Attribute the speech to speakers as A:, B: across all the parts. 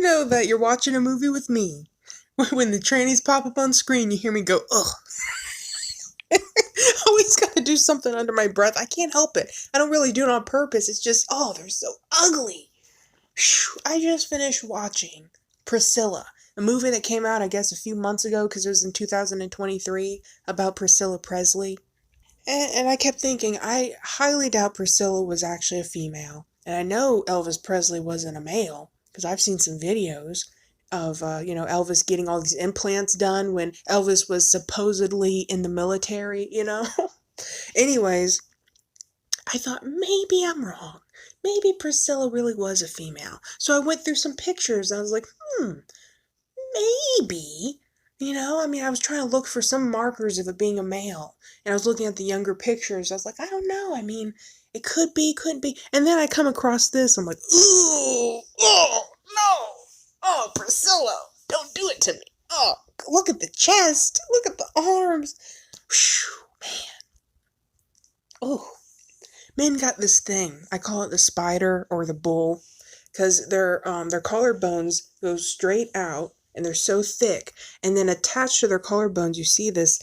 A: know that you're watching a movie with me. When the trannies pop up on screen, you hear me go, ugh. I always gotta do something under my breath. I can't help it. I don't really do it on purpose. It's just, oh, they're so ugly. I just finished watching Priscilla, a movie that came out, I guess, a few months ago because it was in 2023 about Priscilla Presley. And I kept thinking, I highly doubt Priscilla was actually a female. And I know Elvis Presley wasn't a male because I've seen some videos of, Elvis getting all these implants done when Elvis was supposedly in the military, Anyways, I thought maybe I'm wrong. Maybe Priscilla really was a female. So I went through some pictures and I was like, maybe. I was trying to look for some markers of it being a male. And I was looking at the younger pictures. I was like, I don't know. It could be, couldn't be. And then I come across this. I'm like, ooh, oh, no. Oh, Priscilla, don't do it to me. Oh, look at the chest. Look at the arms. Whew, man. Oh. Men got this thing. I call it the spider or the bull, because their collarbones go straight out and they're so thick. And then attached to their collarbones, you see this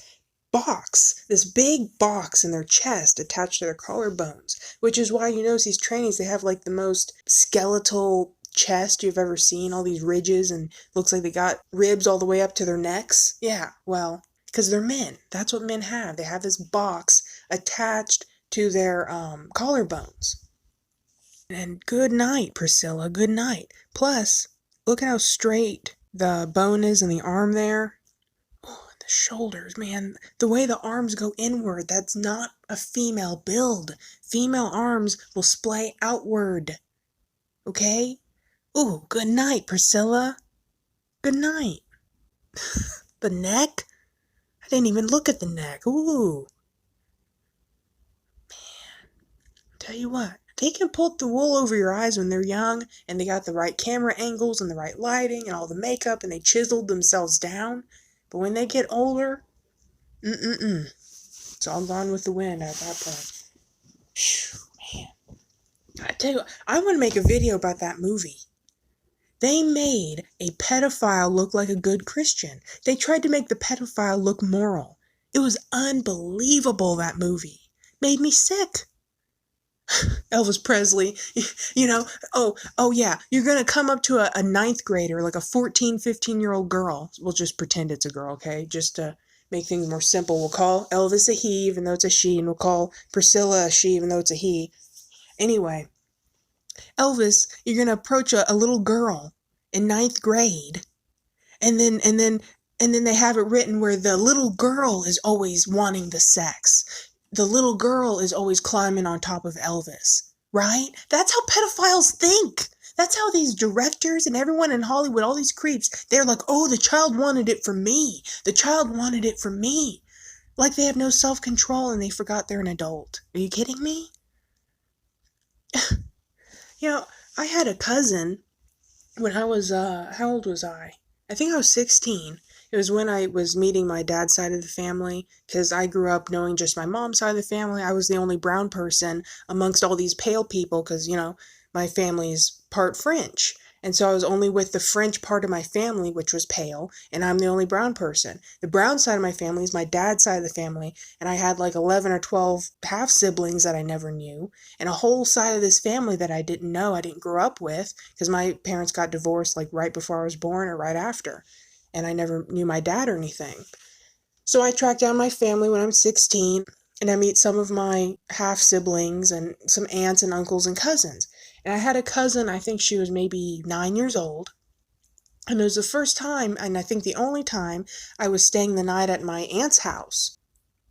A: big box in their chest attached to their collarbones, which is why you notice these trannies, they have like the most skeletal chest you've ever seen. All these ridges, and looks like they got ribs all the way up to their necks. Yeah, well, because they're men. That's what men have. They have this box attached to their collarbones. And good night, Priscilla, good night. Plus, look at how straight the bone is in the arm there. Oh, the shoulders, man. The way the arms go inward, that's not a female build. Female arms will splay outward. Okay? Ooh, good night, Priscilla. Good night. The neck? I didn't even look at the neck. Ooh. Tell you what, they can pull the wool over your eyes when they're young, and they got the right camera angles and the right lighting and all the makeup, and they chiseled themselves down. But when they get older, it's all gone with the wind at that point. Phew, man. I tell you what, I want to make a video about that movie. They made a pedophile look like a good Christian. They tried to make the pedophile look moral. It was unbelievable, that movie. Made me sick. Elvis Presley, oh yeah, you're gonna come up to a ninth grader, like a 14, 15-year-old girl. We'll just pretend it's a girl, okay? Just to make things more simple, we'll call Elvis a he, even though it's a she, and we'll call Priscilla a she, even though it's a he. Anyway, Elvis, you're gonna approach a little girl in ninth grade, and then they have it written where the little girl is always wanting the sex. The little girl is always climbing on top of Elvis, right? That's how pedophiles think. That's how these directors and everyone in Hollywood, all these creeps, they're like, oh, the child wanted it for me. The child wanted it for me. Like they have no self-control and they forgot they're an adult. Are you kidding me? I had a cousin when I was, how old was I? I think I was 16. It was when I was meeting my dad's side of the family, because I grew up knowing just my mom's side of the family. I was the only brown person amongst all these pale people because, my family's part French. And so I was only with the French part of my family, which was pale, and I'm the only brown person. The brown side of my family is my dad's side of the family, and I had like 11 or 12 half-siblings that I never knew, and a whole side of this family that I didn't know, I didn't grow up with, because my parents got divorced like right before I was born or right after. And I never knew my dad or anything. So I tracked down my family when I'm 16, and I meet some of my half-siblings and some aunts and uncles and cousins. And I had a cousin, I think she was maybe 9 years old, and it was the first time, and I think the only time, I was staying the night at my aunt's house.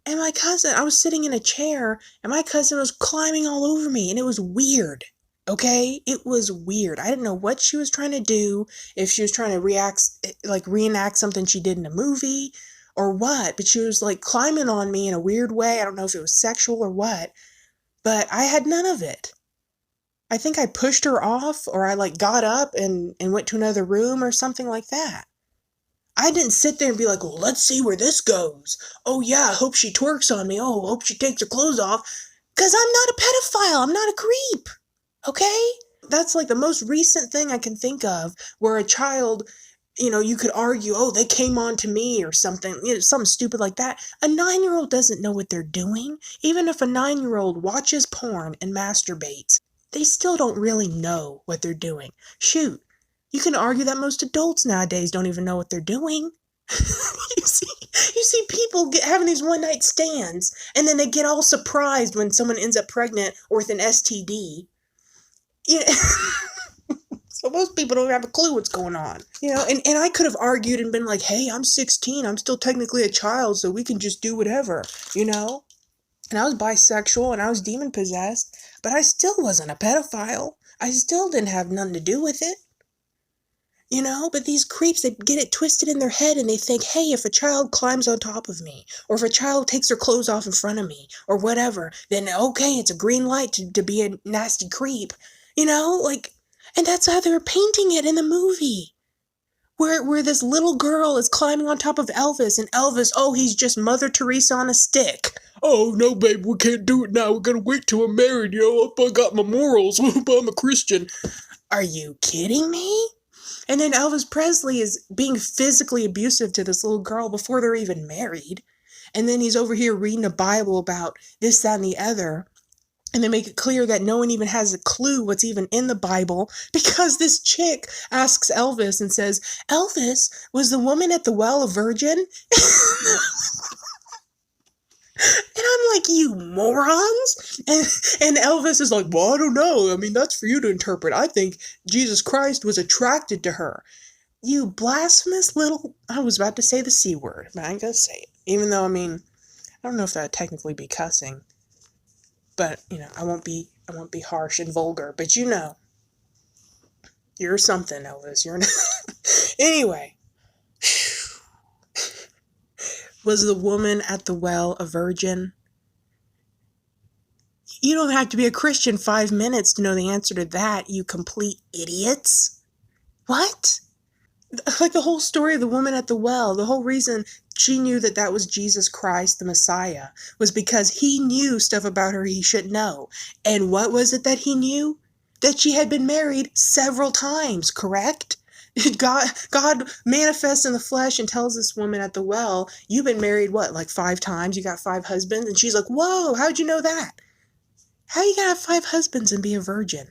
A: And my cousin, I was sitting in a chair, and my cousin was climbing all over me, and it was weird. Okay? It was weird. I didn't know what she was trying to do, if she was trying to reenact something she did in a movie, or what, but she was like climbing on me in a weird way. I don't know if it was sexual or what, but I had none of it. I think I pushed her off, or I got up and went to another room or something like that. I didn't sit there and be like, well, let's see where this goes. Oh yeah, I hope she twerks on me. Oh, I hope she takes her clothes off. Because I'm not a pedophile. I'm not a creep. Okay? That's like the most recent thing I can think of where a child, you could argue, oh, they came on to me or something, something stupid like that. A 9-year-old doesn't know what they're doing. Even if a 9-year-old watches porn and masturbates, they still don't really know what they're doing. Shoot, you can argue that most adults nowadays don't even know what they're doing. you see people having these one-night stands, and then they get all surprised when someone ends up pregnant or with an STD. Yeah. So most people don't have a clue what's going on. And I could have argued and been like, hey, I'm 16. I'm still technically a child, so we can just do whatever, And I was bisexual and I was demon possessed, but I still wasn't a pedophile. I still didn't have nothing to do with it. But these creeps, they get it twisted in their head and they think, hey, if a child climbs on top of me, or if a child takes their clothes off in front of me, or whatever, then okay, it's a green light to be a nasty creep. And that's how they're painting it in the movie. Where this little girl is climbing on top of Elvis, and Elvis, oh, he's just Mother Teresa on a stick. Oh, no, babe, we can't do it now. We gotta wait till I'm married, I got my morals, I'm a Christian. Are you kidding me? And then Elvis Presley is being physically abusive to this little girl before they're even married. And then he's over here reading a Bible about this, that, and the other. And they make it clear that no one even has a clue what's even in the Bible, because this chick asks Elvis and says, Elvis, was the woman at the well a virgin? And I'm like, you morons? And Elvis is like, well, I don't know. I mean, that's for you to interpret. I think Jesus Christ was attracted to her. You blasphemous little... I was about to say the C word, but I ain't gonna say it. Even though, I don't know if that would technically be cussing. But, I won't be harsh and vulgar. But you're something, Elvis. You're Anyway. Was the woman at the well a virgin? You don't have to be a Christian 5 minutes to know the answer to that, you complete idiots. What? Like the whole story of the woman at the well, the whole reason she knew that was Jesus Christ, the Messiah, was because he knew stuff about her he should know. And what was it that he knew? That she had been married several times, correct? God manifests in the flesh and tells this woman at the well, you've been married, what, like 5 times? You got 5 husbands? And she's like, whoa, how'd you know that? How you gonna have 5 husbands and be a virgin?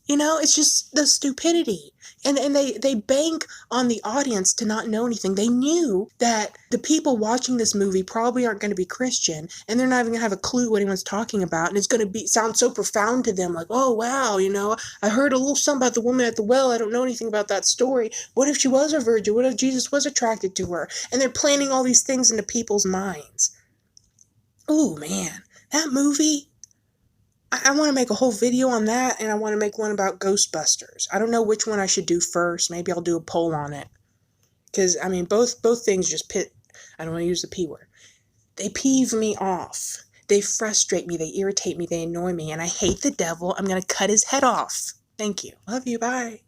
A: It's just the stupidity. And they bank on the audience to not know anything. They knew that the people watching this movie probably aren't going to be Christian, and they're not even going to have a clue what anyone's talking about, and it's going to sound so profound to them, like, oh, wow, I heard a little something about the woman at the well. I don't know anything about that story. What if she was a virgin? What if Jesus was attracted to her? And they're planting all these things into people's minds. Oh, man, that movie... I want to make a whole video on that, and I want to make one about Ghostbusters. I don't know which one I should do first. Maybe I'll do a poll on it. Because, both things just I don't want to use the P word. They peeve me off. They frustrate me. They irritate me. They annoy me. And I hate the devil. I'm going to cut his head off. Thank you. Love you. Bye.